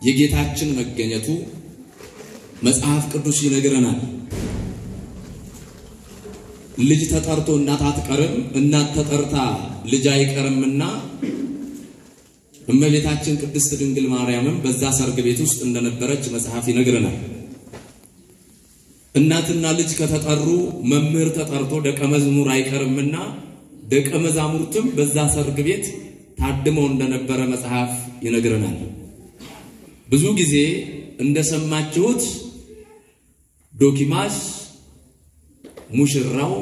የጌታችን መገኘቱ መጽሐፍ ቅዱስ ይነግረናል። ልጅ ተጠርቶ እናት አትቀርም፣ እናት ተጠርታ ልጅ አይቀርምና እመቤታችን ቅድስት ድንግል ማርያምም በዛ ሰርግ ቤት ውስጥ እንደነበረች መጽሐፍ ይነግረናል። እናትና ልጅ ከተጠሩ መምህር ተጠርቶ ደቀ መዝሙር አይቀርምና ደቀ መዛሙርትም በዛ ሰርግ ቤት ታድመው እንደነበረ መጽሐፍ ይነግረናል። ብዙ ጊዜ እንደሰማችሁት ዶኪማስ ሙሽራው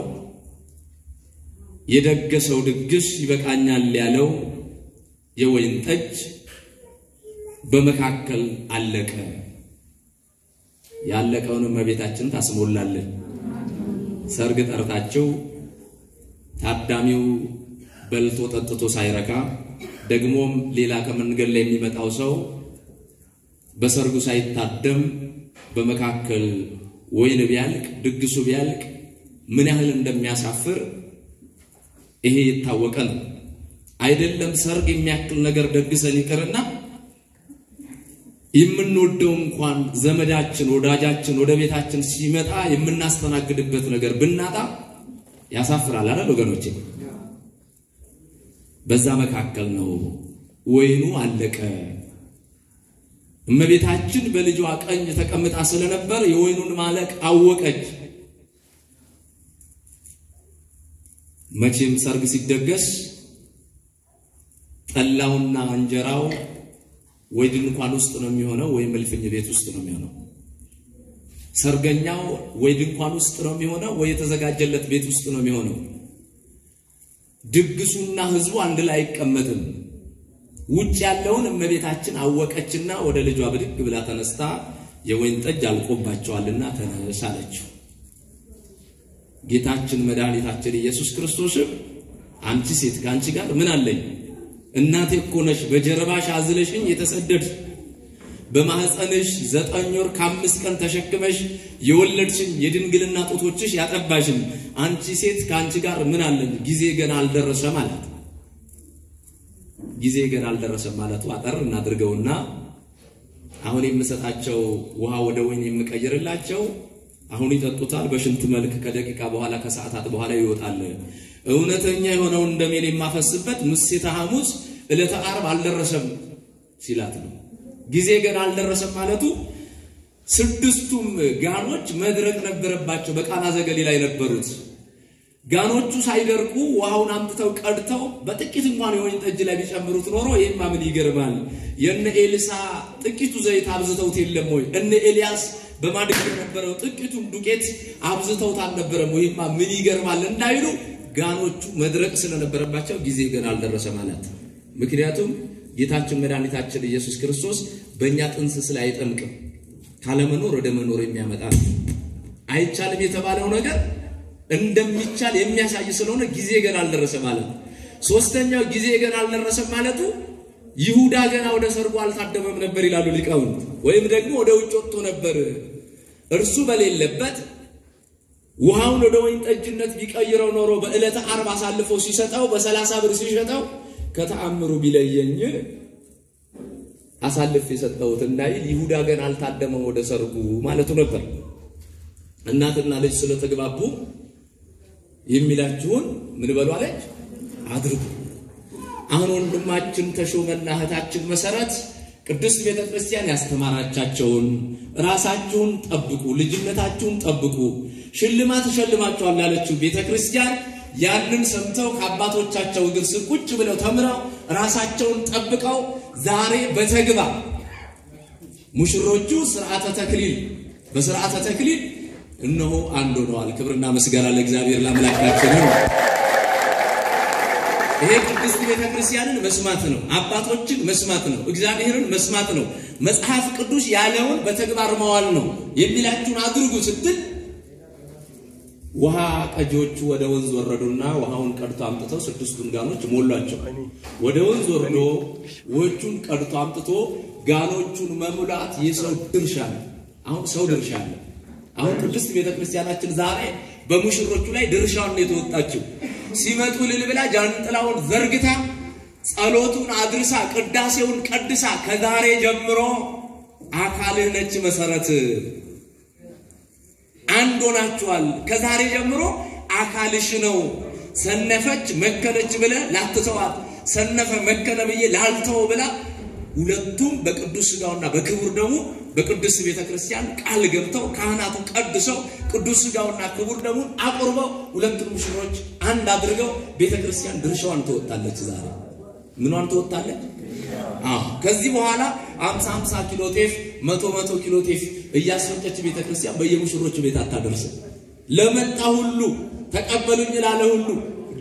የደገሰው ድግስ ይበቃኛል ያለው የወይን ጠጅ በመካከል አለቀ። ያለቀውን እመቤታችን ታስሞላለን። ሰርግ ጠርታቸው ታዳሚው በልቶ ጠጥቶ ሳይረካ ደግሞም ሌላ ከመንገድ ላይ የሚመጣው ሰው በሰርጉ ሳይታደም በመካከል ወይን ቢያልቅ ድግሱ ቢያልቅ ምን ያህል እንደሚያሳፍር ይሄ የታወቀ ነው። አይደለም ሰርግ የሚያክል ነገር ደግሰን ይቀርና የምንወደው እንኳን ዘመዳችን ወዳጃችን ወደ ቤታችን ሲመጣ የምናስተናግድበት ነገር ብናጣ ያሳፍራል አይደል ወገኖቼ? በዛ መካከል ነው ወይኑ አለቀ። እመቤታችን በልጇ ቀኝ ተቀምጣ ስለነበር የወይኑን ማለቅ አወቀች። መቼም ሰርግ ሲደገስ ጠላውና እንጀራው ወይ ድንኳን ውስጥ ነው የሚሆነው ወይ መልፍኝ ቤት ውስጥ ነው የሚሆነው። ሰርገኛው ወይ ድንኳን ውስጥ ነው የሚሆነው ወይ የተዘጋጀለት ቤት ውስጥ ነው የሚሆነው። ድግሱና ህዝቡ አንድ ላይ አይቀመጥም። ውጭ ያለውን እመቤታችን አወቀችና ወደ ልጇ ብድግ ብላ ተነስታ የወይን ጠጅ አልቆባቸዋልና ተነስ አለችው። ጌታችን መድኃኒታችን ኢየሱስ ክርስቶስም አንቺ ሴት ካንቺ ጋር ምን አለኝ? እናቴ እኮ ነሽ፣ በጀርባሽ አዝለሽኝ የተሰደድሽ፣ በማህፀንሽ 9 ወር ከ5 ቀን ተሸክመሽ የወለድሽኝ የድንግልና ጡቶችሽ ያጠባሽኝ አንቺ ሴት ካንቺ ጋር ምን አለኝ? ጊዜ ገና አልደረሰም ማለት ጊዜ ገና አልደረሰም ማለቱ አጠር እናድርገውና አሁን የምሰጣቸው ውሃ ወደ ወይን የምቀይርላቸው አሁን ይጠጡታል። በሽንት መልክ ከደቂቃ በኋላ ከሰዓታት በኋላ ይወጣል። እውነተኛ የሆነው እንደሜል የማፈስበት ምሴተ ሐሙስ ዕለተ ዓርብ አልደረሰም ሲላት ነው። ጊዜ ገና አልደረሰም ማለቱ ስድስቱም ጋኖች መድረቅ ነበረባቸው። በቃና ዘገሊላ የነበሩት ጋኖቹ ሳይደርቁ ውሃውን አምጥተው ቀድተው በጥቂት እንኳን የወይን ጠጅ ላይ ቢጨምሩት ኖሮ ይሄማ ምን ይገርማል። የነ ኤልሳ ጥቂቱ ዘይት አብዝተውት የለም ወይ? እነ ኤልያስ በማድረግ የነበረው ጥቂቱን ዱቄት አብዝተውት አልነበረም ወይማ ምን ይገርማል እንዳይሉ ጋኖቹ መድረቅ ስለነበረባቸው ጊዜ ገና አልደረሰ ማለት። ምክንያቱም ጌታችን መድኃኒታችን ኢየሱስ ክርስቶስ በእኛ ጥንስስ ላይ አይጠምቅም። ካለመኖር ወደ መኖር የሚያመጣ አይቻልም የተባለው ነገር እንደሚቻል የሚያሳይ ስለሆነ ጊዜ ገና አልደረሰ ማለት። ሶስተኛው ጊዜ ገና አልደረሰ ማለቱ ይሁዳ ገና ወደ ሰርጉ አልታደመም ነበር ይላሉ ሊቃውንት። ወይም ደግሞ ወደ ውጭ ወጥቶ ነበር። እርሱ በሌለበት ውሃውን ወደ ወይን ጠጅነት ቢቀይረው ኖሮ በዕለተ ዓርብ አሳልፎ ሲሰጠው በ30 ብር ሲሸጠው ከተአምሩ ቢለየኝ አሳልፍ የሰጠውት እንዳይል ይሁዳ ገና አልታደመም ወደ ሰርጉ ማለቱ ነበር። እናትና ልጅ ስለተግባቡ የሚላችሁን ምን በሉ አለች አድርጉ። አሁን ወንድማችን ተሾመና እህታችን መሰረት ቅድስት ቤተክርስቲያን ያስተማራቻቸውን ራሳችሁን ጠብቁ፣ ልጅነታችሁን ጠብቁ፣ ሽልማት ሸልማችኋል ያለችው ቤተክርስቲያን ያንን ሰምተው ከአባቶቻቸው እግር ስር ቁጭ ብለው ተምረው ራሳቸውን ጠብቀው ዛሬ በተግባር ሙሽሮቹ ሥርዓተ ተክሊል በሥርዓተ ተክሊል እነሆ አንድ ሆነዋል። ክብርና ምስጋና ለእግዚአብሔር ለአምላካችን ነው። ይሄ ቅድስት ቤተክርስቲያንን መስማት ነው፣ አባቶችን መስማት ነው፣ እግዚአብሔርን መስማት ነው። መጽሐፍ ቅዱስ ያለውን በተግባር ማዋል ነው። የሚላችሁን አድርጉ ስትል ውሃ ቀጆቹ ወደ ወንዝ ወረዱና ውሃውን ቀድቶ አምጥተው 6ቱን ጋኖች ሞሏቸው። ወደ ወንዝ ወርዶ ወቹን ቀድቶ አምጥቶ ጋኖቹን መሙላት የሰው ድርሻ ነው። አሁን ሰው ድርሻ አለ። አሁን ቅድስት ቤተክርስቲያናችን ዛሬ በሙሽሮቹ ላይ ድርሻውን የተወጣችው ሲመጡ ልልብላ ጃንጥላውን ዘርግታ ጸሎቱን አድርሳ ቅዳሴውን ቀድሳ ከዛሬ ጀምሮ አካልህ ነች መሰረት አንድ ሆናችኋል ከዛሬ ጀምሮ አካልሽ ነው ሰነፈች መከነች ብለ ላትተዋት ሰነፈ መከነ ብዬ ላልተው ብላ ሁለቱም በቅዱስ ሥጋውና በክቡር ደሙ በቅዱስ ቤተክርስቲያን ቃል ገብተው ካህናቱ ቀድሰው ቅዱስ ሥጋውና ክቡር ደሙን አቁርበው ሁለቱም ሙሽሮች አንድ አድርገው ቤተክርስቲያን ድርሻዋን ተወጣለች ዛሬ ምንዋን ተወጣለች ከዚህ በኋላ 50 ኪሎ ጤፍ 100 ኪሎ ጤፍ እያስፈጨች ቤተክርስቲያን በየሙሽሮቹ ቤት አታደርስ ለመጣ ሁሉ ተቀበሉኝ ላለ ሁሉ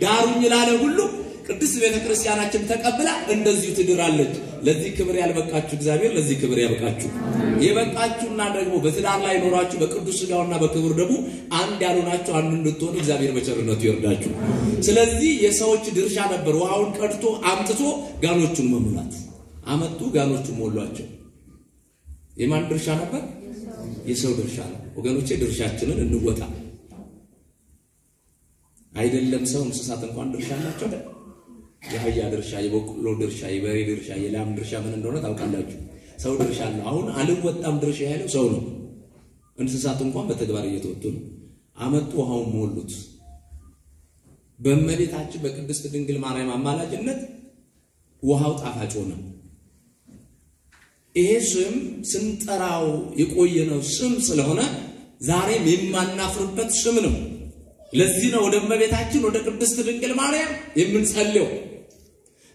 ዳሩኝ ላለ ሁሉ ቅድስት ቤተክርስቲያናችን ተቀብላ እንደዚህ ትድራለች ለዚህ ክብር ያልበቃችሁ እግዚአብሔር ለዚህ ክብር ያበቃችሁ የበቃችሁና ደግሞ በትዳር ላይ ኖራችሁ በቅዱስ ሥጋውና በክቡር ደግሞ አንድ ያሉናችሁ አንድ እንድትሆኑ እግዚአብሔር በቸርነቱ ይርዳችሁ ስለዚህ የሰዎች ድርሻ ነበር ውሃውን ቀድቶ አምጥቶ ጋኖቹን መሙላት አመጡ ጋኖቹን ሞሏቸው የማን ድርሻ ነበር የሰው ድርሻ ነው ወገኖቼ ድርሻችንን እንወጣ አይደለም ሰው እንስሳት እንኳን ድርሻ አላቸው የአህያ ድርሻ የበቆሎ ድርሻ የበሬ ድርሻ የላም ድርሻ ምን እንደሆነ ታውቃላችሁ ሰው ድርሻ አለው አሁን አልወጣም ድርሻ ያለው ሰው ነው እንስሳት እንኳን በተግባር እየተወጡ ነው አመጡ ውሃውን ሞሉት በእመቤታችን በቅድስት ድንግል ማርያም አማላጅነት ውሃው ጣፋጭ ሆነ ይሄ ስም ስንጠራው የቆየነው ስም ስለሆነ ዛሬም የማናፍርበት ስም ነው ለዚህ ነው ወደ እመቤታችን ወደ ቅድስት ድንግል ማርያም የምንጸልየው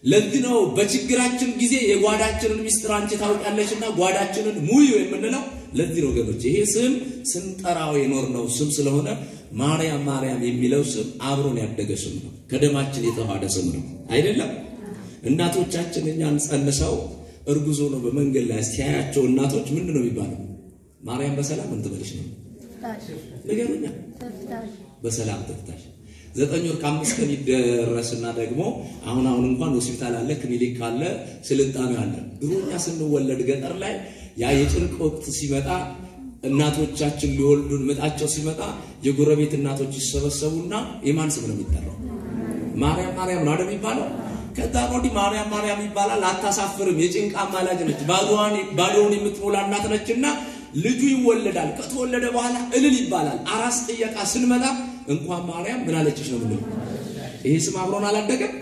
ለዚህ ነው በችግራችን ጊዜ የጓዳችንን ሚስጥር አንቺ ታውቂያለሽና ጓዳችንን ሙዩ የምንለው ለዚህ ነው ወገኖች ይሄ ስም ስንጠራው የኖርነው ስም ስለሆነ ማርያም ማርያም የሚለው ስም አብሮን ያደገ ስም ነው ከደማችን የተዋሃደ ስም ነው አይደለም እናቶቻችን እኛን ጸንሰው እርጉዞ ነው በመንገድ ላይ ሲያያቸው እናቶች ምንድነው የሚባለው ማርያም በሰላም እንትበልሽ ነው ነገሩኛ በሰላም ተፍታሽ 9 ወር ከ5 ቀን ይደረስና ደግሞ አሁን እንኳን ሆስፒታል አለ ክሊኒክ አለ ስልጣኔ አለ ድሮኛ ስንወለድ ገጠር ላይ ያ የጭንቅ ወቅት ሲመጣ እናቶቻችን ሊወልዱን መጣቸው ሲመጣ የጎረቤት እናቶች ይሰበሰቡና የማን ስም ነው የሚጠራው ማርያም ማርያም ነው አይደል የሚባለው ከዛ ወዲህ ማርያም ማርያም ይባላል አታሳፍርም የጭንቅ አማላጅ ነች ባዶውን የምትሞላ እናት ነችና ልጁ ይወለዳል ከተወለደ በኋላ እልል ይባላል አራስ ጥየቃ ስንመጣ እንኳን ማርያም ምን አለችሽ ነው ምንለው ይሄ ስም አብሮን አላደገም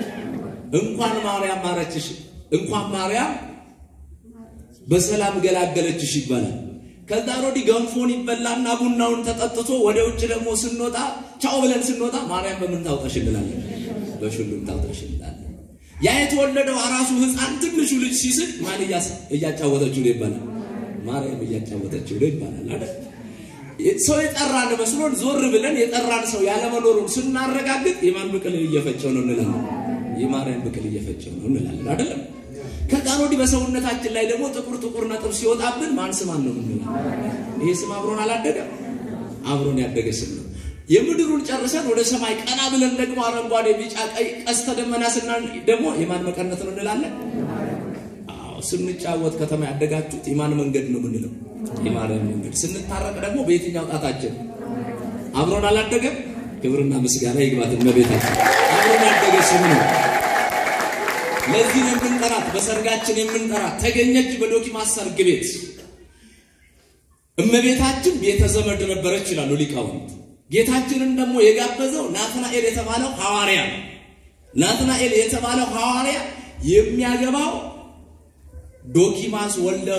እንኳን ማርያም ማረችሽ እንኳን ማርያም በሰላም ገላገለችሽ ይባላል ከዛ ወዲህ ገንፎን ይበላና ቡናውን ተጠጥቶ ወደ ውጭ ደግሞ ስንወጣ ቻው ብለን ስንወጣ ማርያም በምን ታውጣሽ እንላለን በሽሉም ታውጣሽ እንላለን ያ የተወለደው አራሱ ህፃን ትንሹ ልጅ ሲስቅ ማን እያጫወተችው ይባላል ማርያም እያጫወተችው ይባላል አይደል ሰው የጠራን መስሎን ዞር ብለን የጠራን ሰው ያለ መኖሩን ስናረጋግጥ የማን ብቅል እየፈጨው ነው እንላለን የማርያም ብቅል እየፈጨው ነው እንላለን አይደል ከዛሮዲ በሰውነታችን ላይ ደግሞ ጥቁር ነጥብ ሲወጣብን ማን ስማን ነው እንላለን ይሄ ስም አብሮን አላደገም አብሮን ያደገ ስም ነው የምድሩን ጨርሰን ወደ ሰማይ ቀና ብለን ደግሞ አረንጓዴ ቢጫ ቀይ ቀስተ ደመና ስናን ደግሞ የማን መቀነት ነው እንላለን ስንጫወት ከተማ ያደጋችሁት የማን መንገድ ነው ምንለው የማርያም መንገድ ስንታረቅ ደግሞ በየትኛው ጣታችን አብሮን አላደገም ክብርና ምስጋና ይግባት እመቤታችን አብሮን ያደገ ስም ነው ለዚህ ነው የምንጠራት በሰርጋችን የምንጠራት ተገኘች በዶኪማስ ሰርግ ቤት እመቤታችን ቤተ ዘመድ ነበረች ይላሉ ሊቃውንት ጌታችንን ደግሞ የጋበዘው ናትናኤል የተባለው ሐዋርያ ናትናኤል የተባለው ሐዋርያ የሚያገባው ዶኪማስ ወልደ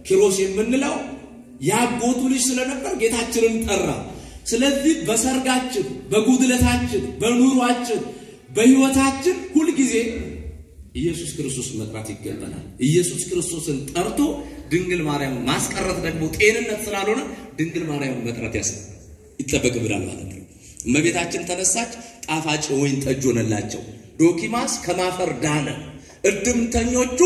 ኪሮስ የምንለው ያጎቱ ልጅ ስለነበር ጌታችንን ጠራ ስለዚህ በሰርጋችን በጉድለታችን በኑሯችን በህይወታችን ሁሉ ጊዜ ኢየሱስ ክርስቶስ መጥራት ይገባናል ኢየሱስ ክርስቶስን ጠርቶ ድንግል ማርያም ማስቀረት ደግሞ ጤንነት ስላልሆነ ድንግል ማርያም መጥራት ይተበቅብራል ማለት ነው እመቤታችን ተነሳች ጣፋጭ ወይን ጠጅ ሆነላቸው ዶኪማስ ከማፈር ዳነ እድምተኞቹ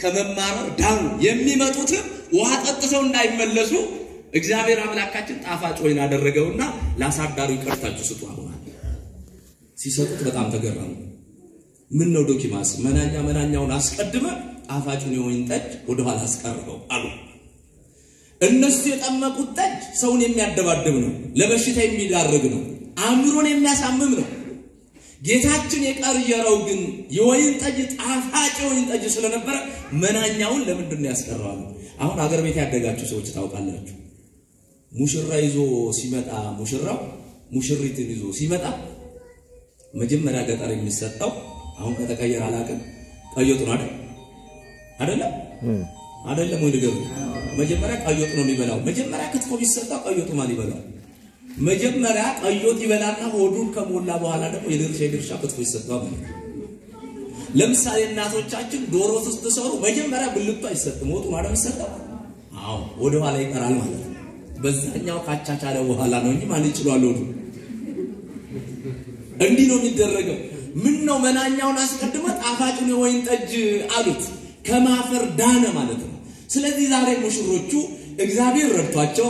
ከመማረር ዳኑ የሚመጡት ውሃ ጠጥተው እንዳይመለሱ እግዚአብሔር አምላካችን ጣፋጭ ወይን አደረገውና ላሳዳሪው ቀርታችሁ ስጡ አሉና ሲሰጡት በጣም ተገረሙ ምን ነው ዶኪማስ መናኛውን አስቀድመ ጣፋጩን የወይን ጠጅ ወደ ኋላ አስቀርበው አሉ እነሱ የጠመቁት ጠጅ ሰውን የሚያደባድብ ነው ለበሽታ የሚዳርግ ነው አእምሮን የሚያሳምም ነው ጌታችን የቀረየው ግን የወይን ጠጅ ጣፋጭ ወይን ጠጅ ስለነበረ መናኛውን ለምንድን ነው ያስቀረው አሁን አገር ቤት ያደጋችሁ ሰዎች ታውቃላችሁ ሙሽራ ይዞ ሲመጣ ሙሽራው ሙሽሪትን ይዞ ሲመጣ መጀመሪያ ገጠር የሚሰጠው አሁን ከተቀየረ አላቀም ቀይወጥ ነው አይደለም ወይ ነገር መጀመሪያ ቀይወጥ ነው የሚበላው መጀመሪያ ክትፎ ቢሰጣ ቀይወጡ ማን ይበላል መጀመሪያ ቀይወጥ ይበላና ሆዱን ከሞላ በኋላ ደግሞ የድርሻ ክትፎ ይሰጣው ለምሳሌ እናቶቻችን ዶሮ ስትሰሩ መጀመሪያ ብልቷ ይሰጣል ሞቱ ማለት ይሰጣል አዎ ወደ ኋላ ይቀራል ማለት ነው በዛኛው ካቻቻለ በኋላ ነው እንጂ ማን ይችላል ወዱ እንዲህ ነው የሚደረገው ምን ነው መናኛውን አስቀድሞ ጣፋጩን የወይን ጠጅ አሉት ከማፈር ዳነ ማለት ነው ስለዚህ ዛሬ ሙሽሮቹ እግዚአብሔር ረድቷቸው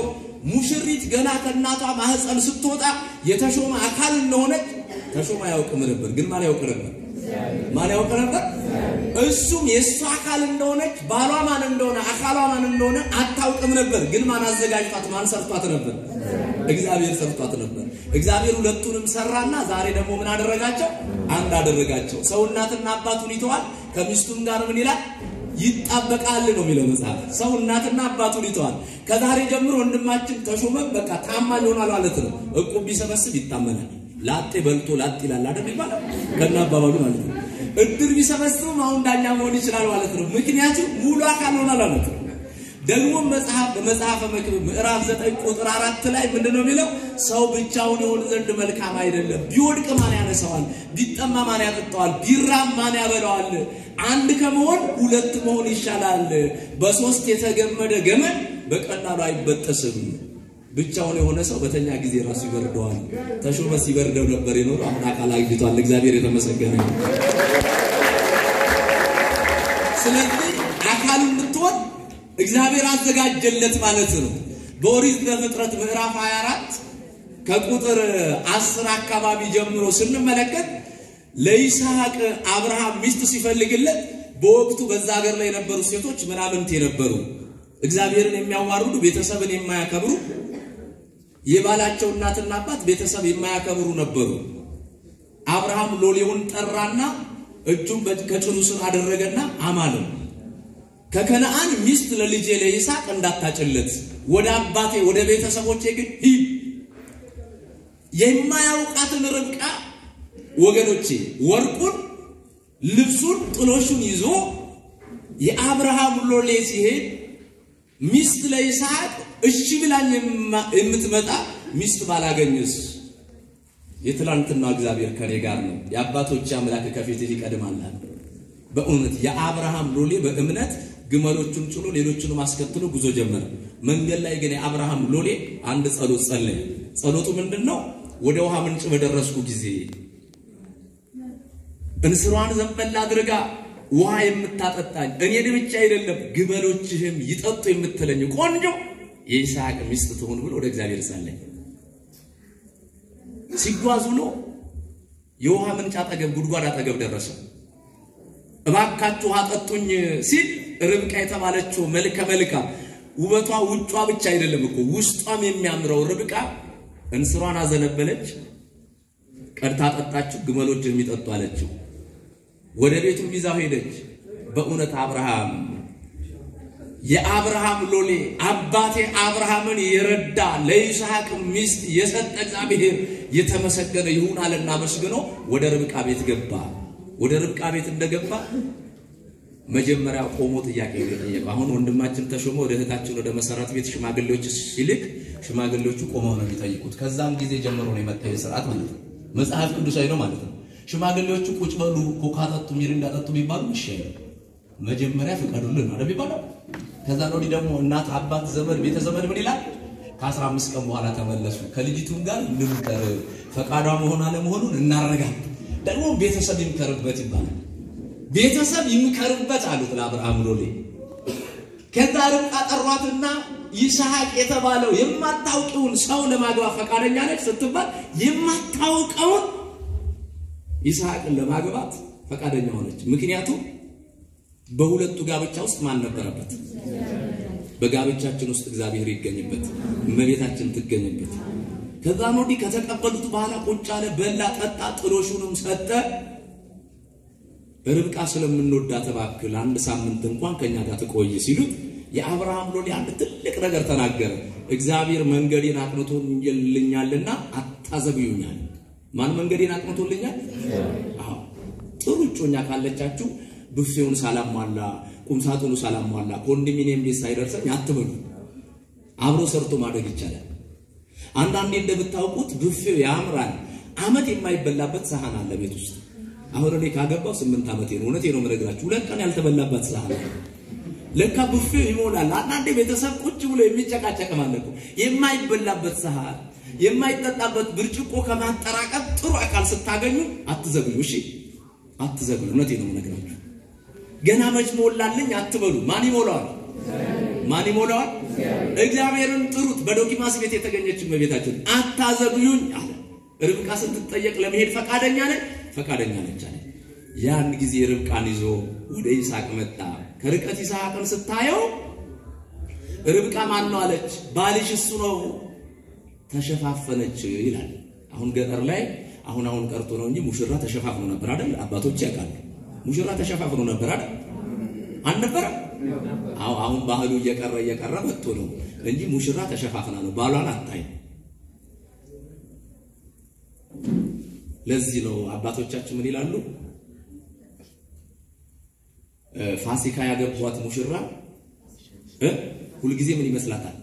ሙሽሪት ገና ከናቷ ማህፀን ስትወጣ የተሾመ አካል እንደሆነች ተሾመ ያውቅም ነበር ግን ማን ያውቅ ነበር እሱም የሷ አካል እንደሆነች ባሏ ማን እንደሆነ አካሏ ማን እንደሆነ አታውቅም ነበር ግን ማን አዘጋጅቷት ማን ሰርቷት ነበር እግዚአብሔር ሰርቷት ነበር እግዚአብሔር ሁለቱንም ሰራና ዛሬ ደግሞ ምን አደረጋቸው አንድ አደረጋቸው ሰው እናትና አባቱን ይተዋል ከሚስቱም ጋር ምን ይላል ይጣበቃል ነው የሚለው መጽሐፍ ሰው እናትና አባቱን ይተዋል ከዛሬ ጀምሮ ወንድማችን ተሾመ በቃ ታማኝ ሆኗል ማለት ነው እቁብ ቢሰበስብ ይታመናል ላጤ በልቶ ላጤ ይላል አይደል ይባላል ከና አባባሉ ማለት ነው እድር ቢሰበስብ አሁን ዳኛ መሆን ይችላል ማለት ነው ምክንያቱም ሙሉ አካል ሆኗል ማለት ነው ደግሞ መጽሐፈ መክብብ ምዕራፍ 9 ቁጥር 4 ላይ ምንድነው የሚለው ሰው ብቻውን ይሆን ዘንድ መልካም አይደለም ቢወድቅ ማን ያነሳዋል ቢጠማ ማን ያጠጣዋል ቢራም ማን ያበላዋል አንድ ከመሆን ሁለት መሆን ይሻላል በሶስት የተገመደ ገመድ በቀላሉ አይበጠስም ብቻውን የሆነ ሰው በተኛ ጊዜ ራሱ ይበርደዋል ተሾመ ሲበርደው ነበር የኖረው አሁን አካል አግኝቷል እግዚአብሔር የተመሰገነ ይሁን ስለዚህ አካሉ እንድትሆን እግዚአብሔር አዘጋጀለት ማለት ነው በኦሪት ዘፍጥረት ምዕራፍ 24 ከቁጥር 10 አካባቢ ጀምሮ ስንመለከት ለይስሐቅ አብርሃም ሚስት ሲፈልግለት በወቅቱ በዛ ሀገር ላይ የነበሩ ሴቶች ምናምንት የነበሩ እግዚአብሔርን የሚያዋርዱ ቤተሰብን የማያከብሩ የባላቸው እናትና አባት ቤተሰብ የማያከብሩ ነበሩ አብርሃም ሎሌውን ጠራና እጁን ከጭኑ ስር አደረገና አማለው ከከነዓን ሚስት ለልጄ ለይስሐቅ እንዳታጨለት ወደ አባቴ ወደ ቤተሰቦቼ ግን ሂድ የማያውቃትን ርብቃ ወገኖቼ ወርቁን ልብሱን ጥሎሹን ይዞ የአብርሃም ሎሌ ሲሄድ ሚስት ለይስሐቅ እሺ ብላኝ የምትመጣ ሚስት ባላገኝስ የትላንትና እግዚአብሔር ከኔ ጋር ነው የአባቶች አምላክ ከፊት ይቀድማል በእውነት የአብርሃም ሎሌ በእምነት ግመሎቹን ጭሎ ሌሎቹን ማስከተሉ ጉዞ ጀመረ መንገድ ላይ ግን የአብርሃም ሎሌ አንድ ጸሎት ጸለየ ጸሎቱ ምንድነው ወደ ውሃ ምንጭ በደረስኩ ጊዜ እንስሯን ዘንበል አድርጋ ውሃ የምታጠጣኝ እኔ ብቻ አይደለም ግመሎችህም ይጠጡ የምትለኝ ቆንጆ የይስሐቅ ሚስት ትሆን ብሎ ወደ እግዚአብሔር ጸለየ ሲጓዙ ነው የውሃ ምንጭ አጠገብ ጉድጓድ አጠገብ ደረሰ እባካችሁ አጠጡኝ ሲል ርብቃ የተባለችው መልካ ውበቷ ውጫ ብቻ አይደለም እኮ ውስጧም የሚያምረው ርብቃ እንስሯን አዘነበለች ቀርታ አጠጣችሁ ግመሎች የሚጠጡ አለችው ወደ ቤቱ ይዛው ሄደች በእውነት አብርሃም የአብርሃም ሎሌ አባቴ አብርሃምን የረዳ ለይስሐቅ ሚስት የሰጠ እግዚአብሔር የተመሰገነ ይሁን አለና መስግኖ ወደ ርብቃ ቤት ገባ ወደ ርብቃ ቤት እንደገባ መጀመሪያ ቆሞ ጥያቄ ጠየቀ አሁን ወንድማችን ተሾመ ወደ እህታችን ወደ መሰረት ቤት ሽማግሌዎች ሲልክ ሽማግሌዎቹ ቆመው ነው የሚጠይቁት ከዛም ጊዜ ጀምሮ ነው የመጣው ሥርዓት ማለት ነው መጽሐፍ ቅዱሳዊ ነው ማለት ነው ሽማግሌዎቹ ቁጭ በሉ ኮካታቱ ሚሪንዳ ጠጡ ቢባሉ እሺ መጀመሪያ ፍቀዱልን አይደል ቢባሉ ከዛ ነው ደግሞ እናት አባት ዘመድ ቤተ ዘመድ ምን ይላል ከ15 ቀን በኋላ ተመለሱ ከልጅቱም ጋር ልምከር ፈቃዷ መሆን አለ መሆኑን እናረጋግ ደግሞ ቤተሰብ ይምከርበት ይባላል ቤተሰብ ይምከርበት አሉት ለአብርሃም ሎሌ ከዛ ርብቃ ጠሯትና ይስሐቅ የተባለው የማታውቀውን ሰው ለማግባት ፈቃደኛ ነች ስትባል የማታውቀውን ይስሐቅን ለማግባት ፈቃደኛ ሆነች ምክንያቱም በሁለቱ ጋብቻ ውስጥ ማን ነበረበት በጋብቻችን ውስጥ እግዚአብሔር ይገኝበት፣ እመቤታችን ትገኝበት። ከዛ ነው ከተቀበሉት በኋላ ቁጭ አለ፣ በላ፣ ጠጣ፣ ጥሎሹንም ሰጠ። ርብቃ ስለምንወዳት እባክህ አንድ ሳምንት እንኳን ከኛ ጋር ትቆይ ሲሉት የአብርሃም ሎሌ አንድ ትልቅ ነገር ተናገረ። እግዚአብሔር መንገዴን አቅንቶልኛልና አታዘግዩኛል። ማን መንገዴን አቅንቶልኛል? አዎ ጥሩ ጮኛ ካለቻችሁ ቡፌውን ሳላሟላ ቁምሳጥኑ ሳላሟላ ኮንዶሚኒየም ቤት ሳይደርሰኝ አትበሉ። አብሮ ሰርቶ ማደግ ይቻላል። አንዳንዴ እንደምታውቁት ቡፌው ያምራል፣ አመት የማይበላበት ሳህን አለ ቤት ውስጥ። አሁን እኔ ካገባው 8 ዓመቴ ነው። እውነቴ ነው የምነግራችሁ። 2 ቀን ያልተበላበት ሳህን ለካ ቡፌው ይሞላል። አንዳንዴ ቤተሰብ ቁጭ ብሎ የሚጨቃጨቅ ማለት ነው። የማይበላበት ሳህን የማይጠጣበት ብርጭቆ ከማጠራቀም ጥሩ አካል ስታገኙ አትዘግዩ። እሺ አትዘግዩ። እውነቴ ነው የምነግራችሁ። ገና መች ሞላልኝ አትበሉ። ማን ይሞላዋል? ማን ይሞላዋል? እግዚአብሔርን ጥሩት። በዶኪማስ ቤት የተገኘች እመቤታችን አታዘግዩኝ አለ። ርብቃ ስትጠየቅ ለመሄድ ፈቃደኛ ነች አለ። ያን ጊዜ ርብቃን ይዞ ወደ ይስሐቅ መጣ። ከርቀት ይስሐቅን ስታየው ርብቃ ማን ነው አለች። ባልሽ እሱ ነው። ተሸፋፈነች ይላል። አሁን ገጠር ላይ አሁን ቀርቶ ነው እንጂ ሙሽራ ተሸፋፍኖ ነበር አይደል? አባቶች ያውቃሉ። ሙሽራ ተሸፋፍኖ ነበር አይደል? አልነበረም? አሁን ባህሉ እየቀረ መጥቶ ነው እንጂ ሙሽራ ተሸፋፍና ነው ባሏን አታይ። ለዚህ ነው አባቶቻችን ምን ይላሉ? ፋሲካ ያገቧት ሙሽራ ሁሉ ጊዜ ምን ይመስላታል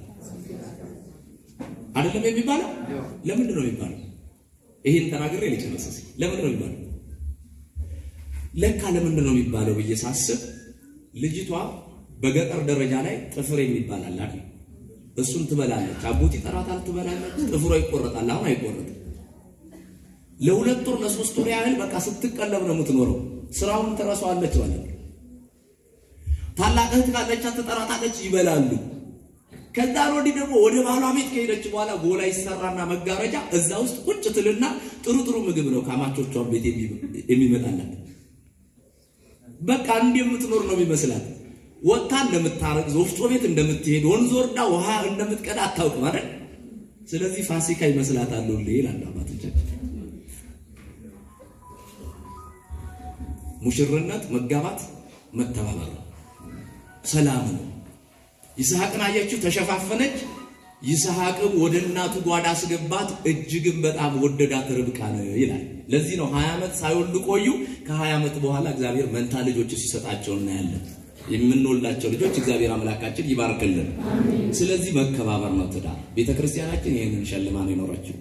አይደለም የሚባለው? ለምን ነው የሚባለው? ይሄን ተናግሬ ልጨርስ። ለምን ነው የሚባለው? ለካ ለምን ነው የሚባለው ብዬ ሳስብ ልጅቷ በገጠር ደረጃ ላይ ጥፍር የሚባል አለ አይደል? እሱን ትበላለች። አጎት ይጠራታል፣ ትበላለች። ጥፍሯ ይቆረጣል። አሁን አይቆረጥም። ለሁለት ወር ለሶስት ወር ያህል በቃ ስትቀለብ ነው የምትኖረው። ስራውን ትረሳዋለች ማለት ነው። ታላቅ እህት ካለቻት ትጠራታለች፣ ይበላሉ። ከዛ ወዲህ ደግሞ ወደ ባሏ ቤት ከሄደች በኋላ ጎላ ይሰራና መጋረጃ እዛ ውስጥ ቁጭ ትልና ጥሩ ምግብ ነው ካማቾቿ ቤት የሚመጣላት። በቃ እንደምትኖር ነው የሚመስላት። ወጣ እንደምታረግ ወፍጮ ቤት እንደምትሄድ ወንዝ ወርዳ ውሃ እንደምትቀዳ አታውቅም አይደል? ስለዚህ ፋሲካ ይመስላታል ይላል አባቶቻችን። ሙሽርነት መጋባት መተባበር ነው፣ ሰላም ነው። ይስሐቅን አያችሁ፣ ተሸፋፈነች። ይስሐቅም ወደ እናቱ ጓዳ አስገባት፣ እጅግም በጣም ወደዳት ርብቃን ይላል። ለዚህ ነው 20 ዓመት ሳይወልዱ ቆዩ። ከ20 ዓመት በኋላ እግዚአብሔር መንታ ልጆች ሲሰጣቸው እናያለን። የምንወልዳቸው ልጆች እግዚአብሔር አምላካችን ይባርክልን። ስለዚህ መከባበር ነው ትዳር። ቤተክርስቲያናችን ይሄንን ሸልማ ነው የኖረችው።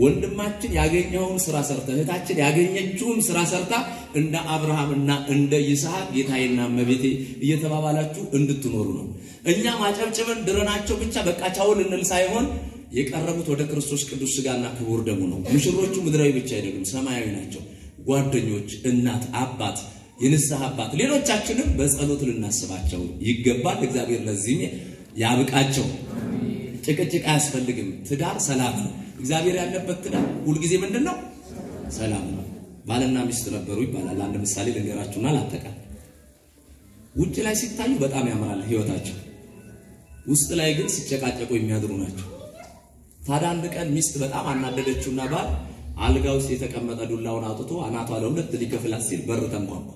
ወንድማችን ያገኘውን ስራ ሰርታ፣ እህታችን ያገኘችውን ስራ ሰርታ እንደ አብርሃምና እንደ ይስሐቅ ጌታዬና እመቤቴ እየተባባላችሁ እንድትኖሩ ነው። እኛ ማጨብጨበን ድረናቸው ብቻ በቃ ቻውን እንል ሳይሆን የቀረቡት ወደ ክርስቶስ ቅዱስ ሥጋና ክቡር ደሙ ነው። ሙሽሮቹ ምድራዊ ብቻ አይደሉም፣ ሰማያዊ ናቸው። ጓደኞች፣ እናት፣ አባት፣ የንስሐ አባት፣ ሌሎቻችንም በጸሎት ልናስባቸው ይገባል። እግዚአብሔር ለዚህ ያብቃቸው። ጭቅጭቅ አያስፈልግም። ትዳር ሰላም ነው። እግዚአብሔር ያለበት ትዳር ሁሉ ጊዜ ምንድነው? ሰላም ነው። ባልና ሚስት ነበሩ ይባላል። አንድ ምሳሌ ልንገራችሁና ላጠቃል። ውጭ ላይ ሲታዩ በጣም ያምራል ህይወታቸው፣ ውስጥ ላይ ግን ሲጨቃጨቁ የሚያድሩ ናቸው። ታዲያ አንድ ቀን ሚስት በጣም አናደደችውና ባል አልጋ ውስጥ የተቀመጠ ዱላውን አውጥቶ አናቷ ለሁለት ሊከፍላት ሲል በር ተንኳኳ።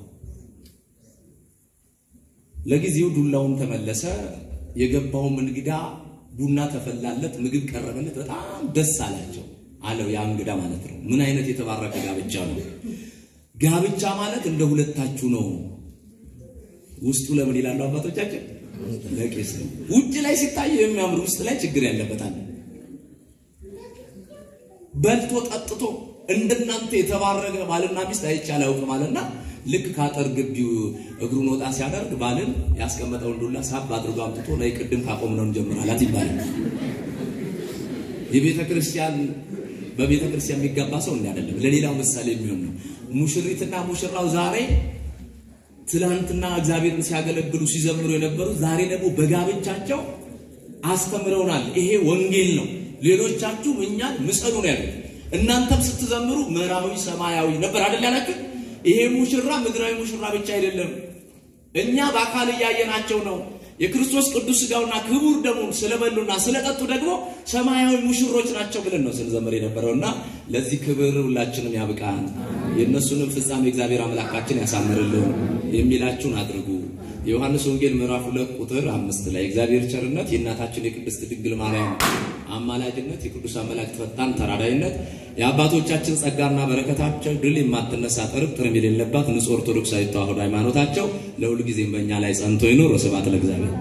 ለጊዜው ዱላውን ተመለሰ። የገባውም እንግዳ ቡና ተፈላለት፣ ምግብ ቀረበለት። በጣም ደስ አላቸው አለው ያ እንግዳ ማለት ነው። ምን አይነት የተባረከ ጋብቻ ነው! ጋብቻ ማለት እንደ ሁለታችሁ ነው። ውስጡ ለምን ይላሉ አባቶቻችን? ለቄስ ነው። ውጭ ላይ ሲታይ የሚያምር ውስጥ ላይ ችግር ያለበት አለ። በልቶ ጠጥቶ እንደናንተ የተባረከ ባልና ሚስት አይቻል አውቅም አለና ልክ ካጠር ግቢው እግሩን ወጣ ሲያደርግ ባልን ያስቀመጠውን ዱላ ሳብ አድርጎ አምጥቶ ላይ ቅድም ካቆምነው እንጀምራላት ይባላል። በቤተክርስቲያን የሚጋባ ሰው አይደለም፣ ለሌላው ምሳሌ የሚሆን ነው። ሙሽሪትና ሙሽራው ዛሬ ትላንትና እግዚአብሔርን ሲያገለግሉ ሲዘምሩ የነበሩ ዛሬ ደግሞ በጋብቻቸው አስተምረውናል። ይሄ ወንጌል ነው። ሌሎቻችሁ እኛን ምሰሉ ነው ያሉት። እናንተም ስትዘምሩ ምዕራባዊ ሰማያዊ ነበር አይደል ያላችሁ? ይሄ ሙሽራ ምድራዊ ሙሽራ ብቻ አይደለም። እኛ በአካል ያየናቸው ነው። የክርስቶስ ቅዱስ ሥጋውና ክቡር ደሙን ስለበሉና ስለጠጡ ደግሞ ሰማያዊ ሙሽሮች ናቸው ብለን ነው ስንዘምር የነበረውና ለዚህ ክብር ሁላችንም ያብቃን። የነሱንም ፍጻሜ እግዚአብሔር አምላካችን ያሳምርልን የሚላችሁን አድርጉ። ዮሐንስ ወንጌል ምዕራፍ 2 ቁጥር 5 ላይ እግዚአብሔር ቸርነት የእናታችን የቅድስት ድንግል ማርያም አማላጅነት የቅዱሳን መላእክት ፈጣን ተራዳይነት የአባቶቻችን ጸጋና በረከታቸው ድል የማትነሳ ጥርጥር የሌለባት ንጹህ ኦርቶዶክሳዊት ተዋሕዶ ሃይማኖታቸው ለሁሉ ጊዜም በእኛ ላይ ጸንቶ ይኑር። ስብሐት ለእግዚአብሔር።